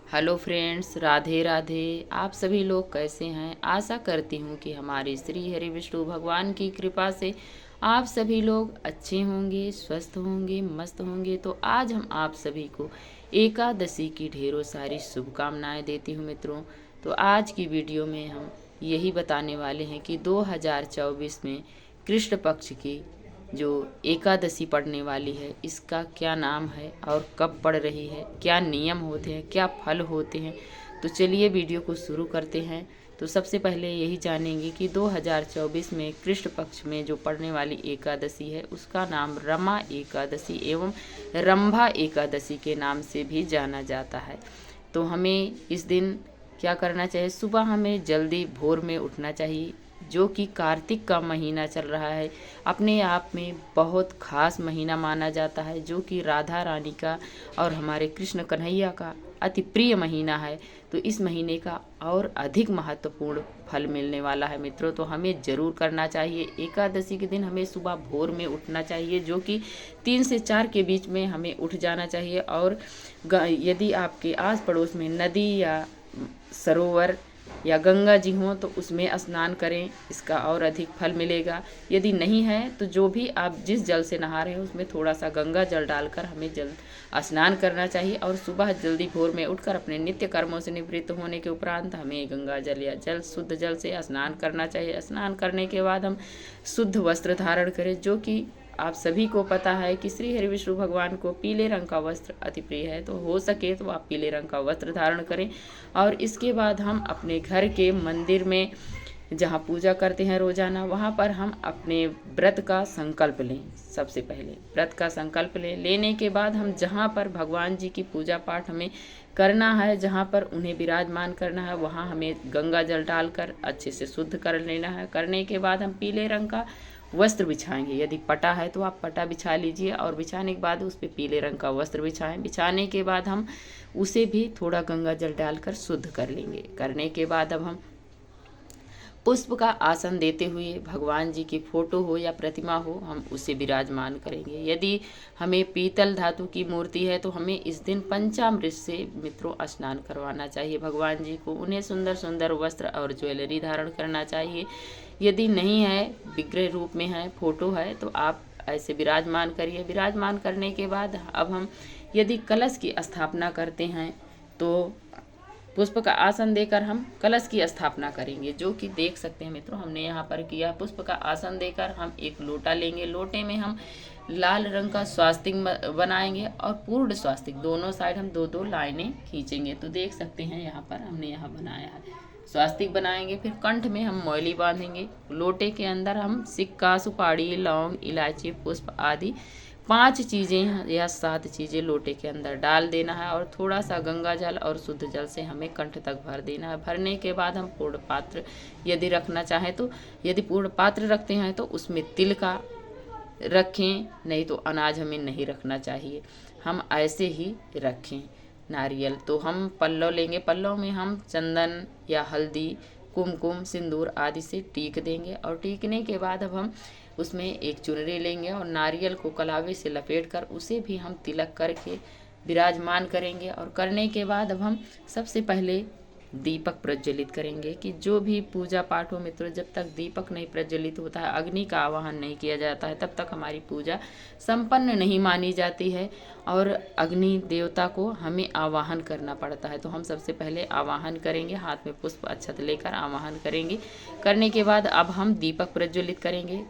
Hello friends, Radhe Radhe. आप सभी लोग कैसे हैं? आशा करती हूँ कि हमारे श्री हरि विष्णु भगवान की कृपा से आप सभी लोग अच्छे होंगे, स्वस्थ होंगे, मस्त होंगे। तो आज हम आप सभी को एकादशी की ढेरों सारी शुभकामनाएं देती हूँ मित्रों। तो आज की वीडियो में हम यही बताने वाले हैं कि 2024 में कृष्ण पक्ष की जो एकादशी पड़ने वाली है इसका क्या नाम है और कब पड़ रही है, क्या नियम होते हैं, क्या फल होते हैं। तो चलिए वीडियो को शुरू करते हैं। तो सबसे पहले यही जानेंगे कि 2024 में कृष्ण पक्ष में जो पड़ने वाली एकादशी है उसका नाम रमा एकादशी एवं रंभा एकादशी के नाम से भी जाना जाता है। तो हमें इस दिन क्या करना चाहिए? सुबह हमें जल्दी भोर में उठना चाहिए, जो कि कार्तिक का महीना चल रहा है। अपने आप में बहुत खास महीना माना जाता है, जो कि राधा रानी का और हमारे कृष्ण कन्हैया का अति प्रिय महीना है। तो इस महीने का और अधिक महत्वपूर्ण फल मिलने वाला है मित्रों। तो हमें ज़रूर करना चाहिए। एकादशी के दिन हमें सुबह भोर में उठना चाहिए, जो कि 3 से 4 के बीच में हमें उठ जाना चाहिए। और यदि आपके आस पड़ोस में नदी या सरोवर या गंगा जी हों तो उसमें स्नान करें, इसका और अधिक फल मिलेगा। यदि नहीं है तो जो भी आप जिस जल से नहा रहे हैं उसमें थोड़ा सा गंगा जल डालकर हमें जल स्नान करना चाहिए। और सुबह जल्दी भोर में उठकर अपने नित्य कर्मों से निवृत्त होने के उपरांत हमें गंगा जल या शुद्ध जल से स्नान करना चाहिए। स्नान करने के बाद हम शुद्ध वस्त्र धारण करें, जो कि आप सभी को पता है कि श्री हरि विष्णु भगवान को पीले रंग का वस्त्र अति प्रिय है। तो हो सके तो आप पीले रंग का वस्त्र धारण करें। और इसके बाद हम अपने घर के मंदिर में जहाँ पूजा करते हैं रोजाना, वहाँ पर हम अपने व्रत का संकल्प लें। सबसे पहले व्रत का संकल्प लेने के बाद हम जहाँ पर भगवान जी की पूजा पाठ हमें करना है, जहाँ पर उन्हें विराजमान करना है, वहाँ हमें गंगा जल डालकर अच्छे से शुद्ध कर लेना है। करने के बाद हम पीले रंग का वस्त्र बिछाएंगे। यदि पटा है तो आप पटा बिछा लीजिए, और बिछाने के बाद उस पर पीले रंग का वस्त्र बिछाएं। बिछाने के बाद हम उसे भी थोड़ा गंगा जल डालकर शुद्ध कर लेंगे। करने के बाद अब हम पुष्प का आसन देते हुए भगवान जी की फोटो हो या प्रतिमा हो, हम उसे विराजमान करेंगे। यदि हमें पीतल धातु की मूर्ति है तो हमें इस दिन पंचामृत से मित्रों स्नान करवाना चाहिए भगवान जी को। उन्हें सुंदर सुंदर वस्त्र और ज्वेलरी धारण करना चाहिए। यदि नहीं है, विग्रह रूप में है, फोटो है, तो आप ऐसे विराजमान करिए। विराजमान करने के बाद अब हम यदि कलश की स्थापना करते हैं तो पुष्प का आसन देकर हम कलश की स्थापना करेंगे, जो कि देख सकते हैं मित्रों हमने यहाँ पर किया। पुष्प का आसन देकर हम एक लोटा लेंगे। लोटे में हम लाल रंग का स्वास्तिक बनाएंगे और पूर्ण स्वास्तिक, दोनों साइड हम 2-2 लाइनें खींचेंगे। तो देख सकते हैं यहाँ पर हमने यहाँ बनाया है, स्वास्तिक बनाएंगे। फिर कंठ में हम मौली बांधेंगे। लोटे के अंदर हम सिक्का, सुपारी, लौंग, इलायची, पुष्प आदि 5 चीज़ें या 7 चीज़ें लोटे के अंदर डाल देना है। और थोड़ा सा गंगा जल और शुद्ध जल से हमें कंठ तक भर देना है। भरने के बाद हम पूर्ण पात्र यदि रखना चाहें तो, यदि पूर्ण पात्र रखते हैं तो उसमें तिल का रखें, नहीं तो अनाज हमें नहीं रखना चाहिए, हम ऐसे ही रखें। नारियल तो हम पल्लव लेंगे। पल्लव में हम चंदन या हल्दी, कुमकुम, सिंदूर आदि से टीक देंगे। और टीकने के बाद अब हम उसमें एक चुनरी लेंगे और नारियल को कलावे से लपेटकर उसे भी हम तिलक करके विराजमान करेंगे। और करने के बाद अब हम सबसे पहले दीपक प्रज्वलित करेंगे। कि जो भी पूजा पाठ हो मित्रों, जब तक दीपक नहीं प्रज्वलित होता है, अग्नि का आवाहन नहीं किया जाता है, तब तक हमारी पूजा संपन्न नहीं मानी जाती है। और अग्नि देवता को हमें आवाहन करना पड़ता है। तो हम सबसे पहले आवाहन करेंगे, हाथ में पुष्प अक्षत लेकर आवाहन करेंगे। करने के बाद अब हम दीपक प्रज्वलित करेंगे।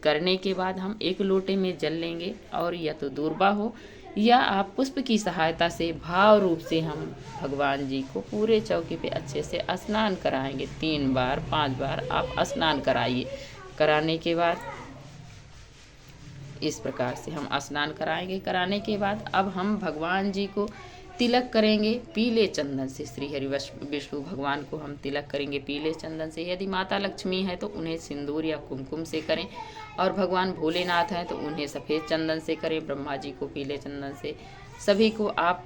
करने के बाद हम एक लोटे में जल लेंगे, और या तो दूर्वा हो या आप पुष्प की सहायता से भाव रूप से हम भगवान जी को पूरे चौकी पे अच्छे से स्नान कराएंगे। 3 बार 5 बार आप स्नान कराइए। कराने के बाद इस प्रकार से हम स्नान कराएंगे। कराने के बाद अब हम भगवान जी को तिलक करेंगे पीले चंदन से। श्री हरि विष्णु भगवान को हम तिलक करेंगे पीले चंदन से। यदि माता लक्ष्मी है तो उन्हें सिंदूर या कुमकुम से करें, और भगवान भोलेनाथ हैं तो उन्हें सफ़ेद चंदन से करें, ब्रह्मा जी को पीले चंदन से। सभी को आप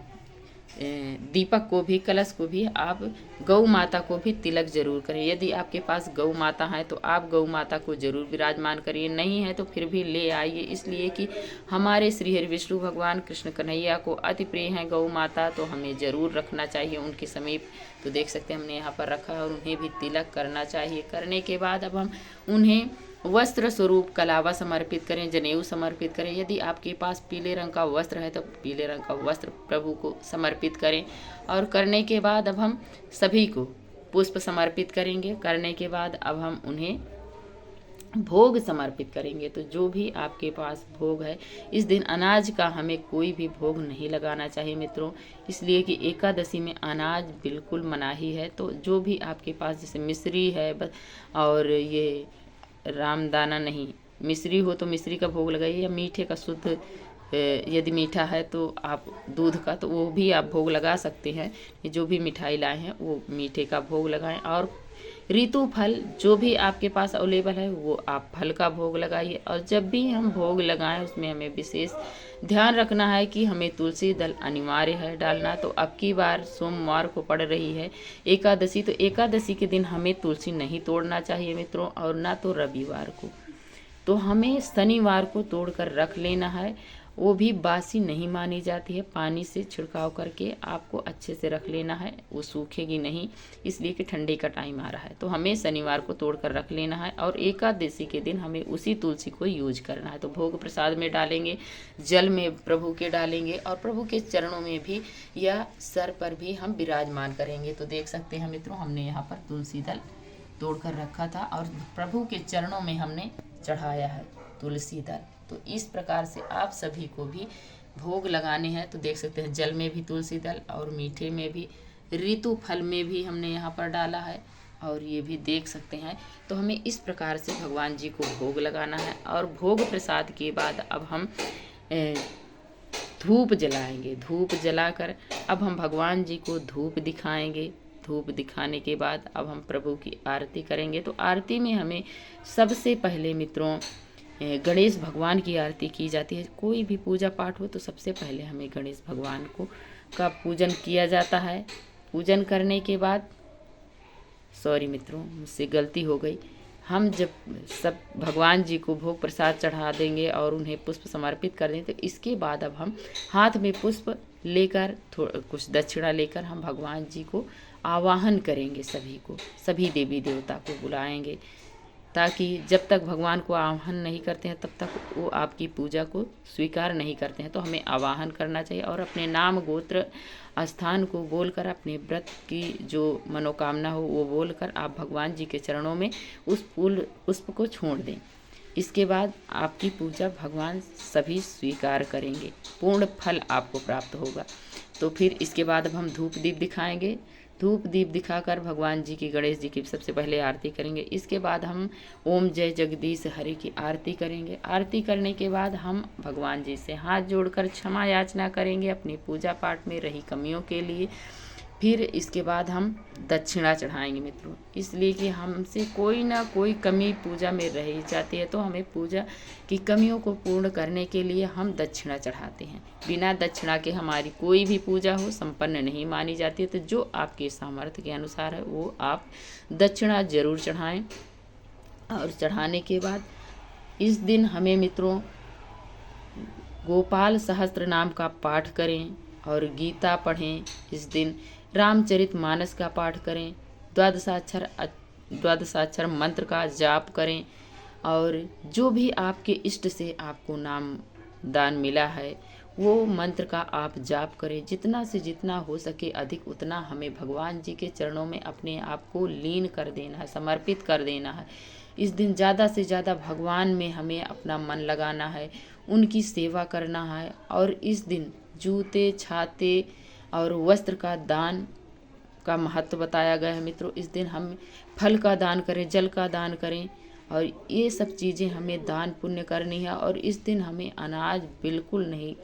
दीपक को भी, कलश को भी आप गौ माता को भी तिलक जरूर करें। यदि आपके पास गौ माता है तो आप गौ माता को जरूर विराजमान करिए, नहीं है तो फिर भी ले आइए, इसलिए कि हमारे श्री हरि विष्णु भगवान कृष्ण कन्हैया को अति प्रिय है गौ माता, तो हमें ज़रूर रखना चाहिए उनके समीप। तो देख सकते हैं हमने यहाँ पर रखा है और उन्हें भी तिलक करना चाहिए। करने के बाद अब हम उन्हें वस्त्र स्वरूप कलावा समर्पित करें, जनेऊ समर्पित करें। यदि आपके पास पीले रंग का वस्त्र है तो पीले रंग का वस्त्र प्रभु को समर्पित करें। और करने के बाद अब हम सभी को पुष्प समर्पित करेंगे। करने के बाद अब हम उन्हें भोग समर्पित करेंगे। तो जो भी आपके पास भोग है, इस दिन अनाज का हमें कोई भी भोग नहीं लगाना चाहिए मित्रों, इसलिए कि एकादशी में अनाज बिल्कुल मनाही है। तो जो भी आपके पास जैसे मिश्री है और ये रामदाना नहीं, मिश्री हो तो मिश्री का भोग लगाइए, या मीठे का शुद्ध यदि मीठा है तो आप दूध का, तो वो भी आप भोग लगा सकते हैं। जो भी मिठाई लाए हैं वो मीठे का भोग लगाएं। और ऋतु फल जो भी आपके पास अवेलेबल है वो आप फल का भोग लगाइए। और जब भी हम भोग लगाएं उसमें हमें विशेष ध्यान रखना है कि हमें तुलसी दल अनिवार्य है डालना। तो अब की बार सोमवार को पड़ रही है एकादशी, तो एकादशी के दिन हमें तुलसी नहीं तोड़ना चाहिए मित्रों, और ना तो रविवार को। तो हमें शनिवार को तोड़कर रख लेना है, वो भी बासी नहीं मानी जाती है। पानी से छिड़काव करके आपको अच्छे से रख लेना है, वो सूखेगी नहीं, इसलिए कि ठंडे का टाइम आ रहा है। तो हमें शनिवार को तोड़कर रख लेना है और एकादशी के दिन हमें उसी तुलसी को यूज करना है। तो भोग प्रसाद में डालेंगे, जल में प्रभु के डालेंगे और प्रभु के चरणों में भी या सर पर भी हम विराजमान करेंगे। तो देख सकते हैं मित्रों, हमने यहाँ पर तुलसी दल तोड़कर रखा था और प्रभु के चरणों में हमने चढ़ाया है तुलसी दल। तो इस प्रकार से आप सभी को भी भोग लगाने हैं। तो देख सकते हैं जल में भी तुलसी दल और मीठे में भी, ऋतु फल में भी हमने यहाँ पर डाला है और ये भी देख सकते हैं। तो हमें इस प्रकार से भगवान जी को भोग लगाना है। और भोग प्रसाद के बाद अब हम धूप जलाएंगे। धूप जलाकर अब हम भगवान जी को धूप दिखाएंगे। धूप दिखाने के बाद अब हम प्रभु की आरती करेंगे। तो आरती में हमें सबसे पहले मित्रों गणेश भगवान की आरती की जाती है। कोई भी पूजा पाठ हो तो सबसे पहले हमें गणेश भगवान का पूजन किया जाता है। पूजन करने के बाद, सॉरी मित्रों मुझसे गलती हो गई, हम जब सब भगवान जी को भोग प्रसाद चढ़ा देंगे और उन्हें पुष्प समर्पित कर देंगे, तो इसके बाद अब हम हाथ में पुष्प लेकर कुछ दक्षिणा लेकर हम भगवान जी को आवाहन करेंगे। सभी देवी देवता को बुलाएंगे, ताकि जब तक भगवान को आवाहन नहीं करते हैं तब तक वो आपकी पूजा को स्वीकार नहीं करते हैं। तो हमें आवाहन करना चाहिए और अपने नाम गोत्र स्थान को बोलकर, अपने व्रत की जो मनोकामना हो वो बोलकर आप भगवान जी के चरणों में उस पुष्प को छोड़ दें। इसके बाद आपकी पूजा भगवान सभी स्वीकार करेंगे, पूर्ण फल आपको प्राप्त होगा। तो फिर इसके बाद अब हम धूप दीप दिखाएंगे। धूप दीप दिखाकर भगवान जी की, गणेश जी की सबसे पहले आरती करेंगे। इसके बाद हम ओम जय जगदीश हरि की आरती करेंगे। आरती करने के बाद हम भगवान जी से हाथ जोड़कर क्षमा याचना करेंगे अपनी पूजा पाठ में रही कमियों के लिए। फिर इसके बाद हम दक्षिणा चढ़ाएंगे मित्रों, इसलिए कि हमसे कोई ना कोई कमी पूजा में रह ही जाती है। तो हमें पूजा की कमियों को पूर्ण करने के लिए हम दक्षिणा चढ़ाते हैं। बिना दक्षिणा के हमारी कोई भी पूजा हो संपन्न नहीं मानी जाती है। तो जो आपके सामर्थ्य के अनुसार है वो आप दक्षिणा जरूर चढ़ाएं। और चढ़ाने के बाद इस दिन हमें मित्रों गोपाल सहस्त्र नाम का पाठ करें और गीता पढ़ें। इस दिन रामचरित मानस का पाठ करें, द्वादशाक्षर मंत्र का जाप करें और जो भी आपके इष्ट से आपको नाम दान मिला है वो मंत्र का आप जाप करें। जितना से जितना हो सके अधिक उतना हमें भगवान जी के चरणों में अपने आप को लीन कर देना है, समर्पित कर देना है। इस दिन ज़्यादा से ज़्यादा भगवान में हमें अपना मन लगाना है, उनकी सेवा करना है। और इस दिन जूते, छाते और वस्त्र का दान का महत्व बताया गया है मित्रों। इस दिन हम फल का दान करें, जल का दान करें और ये सब चीज़ें हमें दान पुण्य करनी है। और इस दिन हमें अनाज बिल्कुल नहीं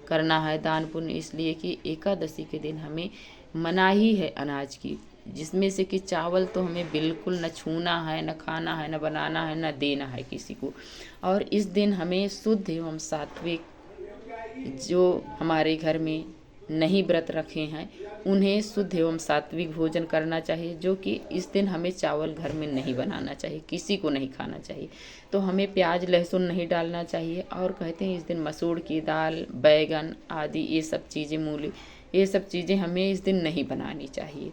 करना है दान पुण्य, इसलिए कि एकादशी के दिन हमें मनाही है अनाज की, जिसमें से कि चावल तो हमें बिल्कुल न छूना है, न खाना है, न बनाना है, न देना है किसी को। और इस दिन हमें शुद्ध एवं सात्विक जो हमारे घर में नहीं व्रत रखे हैं उन्हें शुद्ध एवं सात्विक भोजन करना चाहिए, जो कि इस दिन हमें चावल घर में नहीं बनाना चाहिए, किसी को नहीं खाना चाहिए। तो हमें प्याज लहसुन नहीं डालना चाहिए। और कहते हैं इस दिन मसूर की दाल, बैगन आदि ये सब चीज़ें, मूली, ये सब चीज़ें हमें इस दिन नहीं बनानी चाहिए।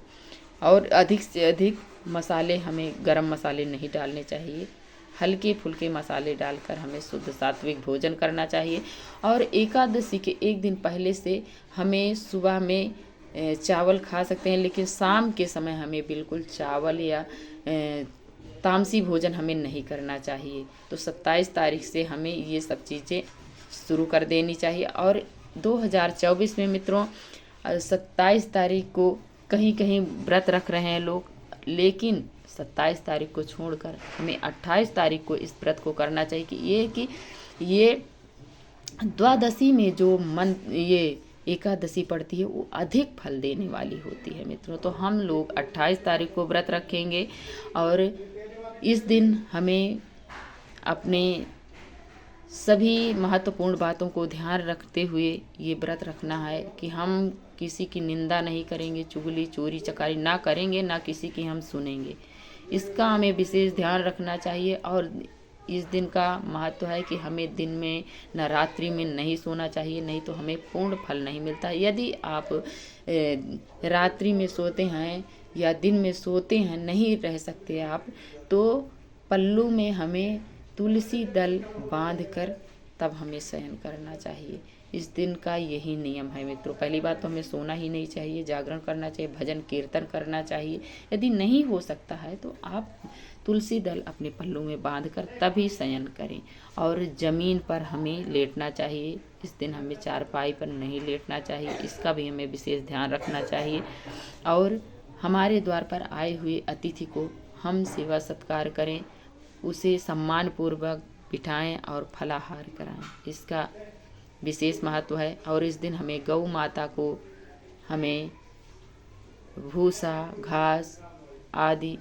और अधिक से अधिक मसाले, हमें गरम मसाले नहीं डालने चाहिए। हल्के फुल्के मसाले डालकर हमें शुद्ध सात्विक भोजन करना चाहिए। और एकादशी के एक दिन पहले से हमें सुबह में चावल खा सकते हैं, लेकिन शाम के समय हमें बिल्कुल चावल या तामसी भोजन हमें नहीं करना चाहिए। तो 27 तारीख से हमें ये सब चीज़ें शुरू कर देनी चाहिए। और 2024 में मित्रों 27 तारीख को कहीं कहीं व्रत रख रहे हैं लोग, लेकिन 27 तारीख को छोड़कर हमें 28 तारीख को इस व्रत को करना चाहिए कि ये द्वादशी में जो ये एकादशी पड़ती है वो अधिक फल देने वाली होती है मित्रों। तो हम लोग 28 तारीख को व्रत रखेंगे और इस दिन हमें अपने सभी महत्वपूर्ण बातों को ध्यान रखते हुए ये व्रत रखना है कि हम किसी की निंदा नहीं करेंगे, चुगली चोरी चकारी ना करेंगे, ना किसी की हम सुनेंगे। इसका हमें विशेष ध्यान रखना चाहिए। और इस दिन का महत्व है कि हमें दिन में न रात्रि में नहीं सोना चाहिए, नहीं तो हमें पूर्ण फल नहीं मिलता। यदि आप रात्रि में सोते हैं या दिन में सोते हैं, नहीं रह सकते आप, तो पल्लू में हमें तुलसी दल बांधकर तब हमें शयन करना चाहिए। इस दिन का यही नियम है मित्रों। पहली बात तो हमें सोना ही नहीं चाहिए, जागरण करना चाहिए, भजन कीर्तन करना चाहिए। यदि नहीं हो सकता है तो आप तुलसी दल अपने पल्लू में बांधकर तभी शयन करें। और ज़मीन पर हमें लेटना चाहिए। इस दिन हमें चारपाई पर नहीं लेटना चाहिए, इसका भी हमें विशेष ध्यान रखना चाहिए। और हमारे द्वार पर आए हुए अतिथि को हम सेवा सत्कार करें, उसे सम्मानपूर्वक बिठाएं और फलाहार कराएं, इसका विशेष महत्व है। और इस दिन हमें गौ माता को हमें भूसा, घास आदि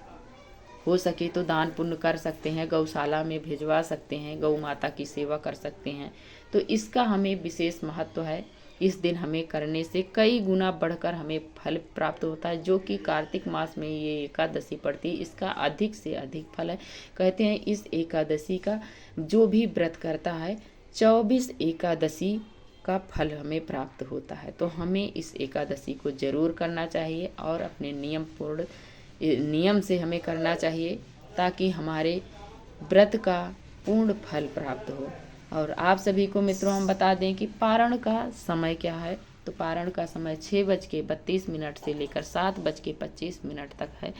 हो सके तो दान पुण्य कर सकते हैं, गौशाला में भिजवा सकते हैं, गौ माता की सेवा कर सकते हैं। तो इसका हमें विशेष महत्व है। इस दिन हमें करने से कई गुना बढ़कर हमें फल प्राप्त होता है, जो कि कार्तिक मास में ये एकादशी पड़ती है, इसका अधिक से अधिक फल है। कहते हैं इस एकादशी का जो भी व्रत करता है 24 एकादशी का फल हमें प्राप्त होता है। तो हमें इस एकादशी को जरूर करना चाहिए और अपने नियम से हमें करना चाहिए, ताकि हमारे व्रत का पूर्ण फल प्राप्त हो। और आप सभी को मित्रों हम बता दें कि पारण का समय क्या है। तो पारण का समय 6:32 से लेकर 7:25 तक है।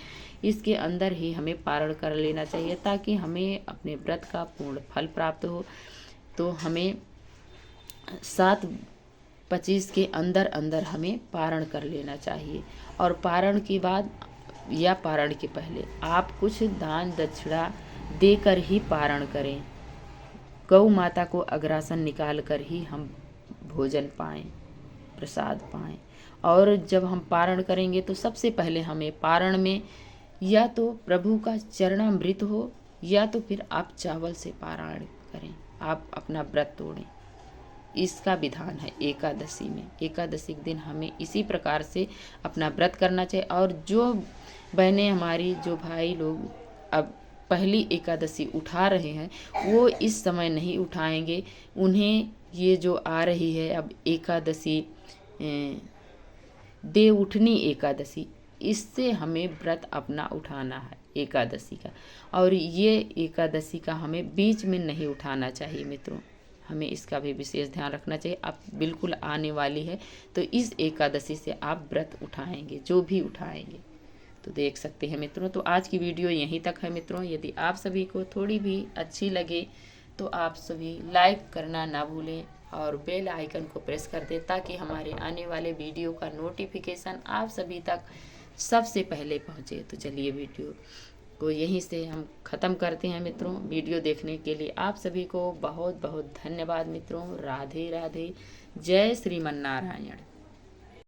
इसके अंदर ही हमें पारण कर लेना चाहिए, ताकि हमें अपने व्रत का पूर्ण फल प्राप्त हो। तो हमें 7:25 के अंदर अंदर हमें पारण कर लेना चाहिए। और पारण के बाद या पारण के पहले आप कुछ दान दक्षिणा देकर ही पारण करें। गौ माता को अग्रासन निकाल कर ही हम भोजन पाएं, प्रसाद पाएं। और जब हम पारण करेंगे तो सबसे पहले हमें पारण में या तो प्रभु का चरणामृत हो, या तो फिर आप चावल से पारायण करें, आप अपना व्रत तोड़ें। इसका विधान है एकादशी में। एकादशी के दिन हमें इसी प्रकार से अपना व्रत करना चाहिए। और जो बहनें हमारी, जो भाई लोग अब पहली एकादशी उठा रहे हैं, वो इस समय नहीं उठाएंगे। उन्हें ये जो आ रही है अब एकादशी, देव उठनी एकादशी, इससे हमें व्रत अपना उठाना है एकादशी का। और ये एकादशी का हमें बीच में नहीं उठाना चाहिए मित्रों, हमें इसका भी विशेष ध्यान रखना चाहिए। अब बिल्कुल आने वाली है तो इस एकादशी से आप व्रत उठाएंगे, जो भी उठाएंगे। तो देख सकते हैं मित्रों। तो आज की वीडियो यहीं तक है मित्रों। यदि आप सभी को थोड़ी भी अच्छी लगे तो आप सभी लाइक करना ना भूलें और बेल आइकन को प्रेस कर दें, ताकि हमारे आने वाले वीडियो का नोटिफिकेशन आप सभी तक सबसे पहले पहुंचे। तो चलिए वीडियो को यहीं से हम ख़त्म करते हैं मित्रों। वीडियो देखने के लिए आप सभी को बहुत बहुत धन्यवाद मित्रों। राधे राधे। जय श्रीमन नारायण।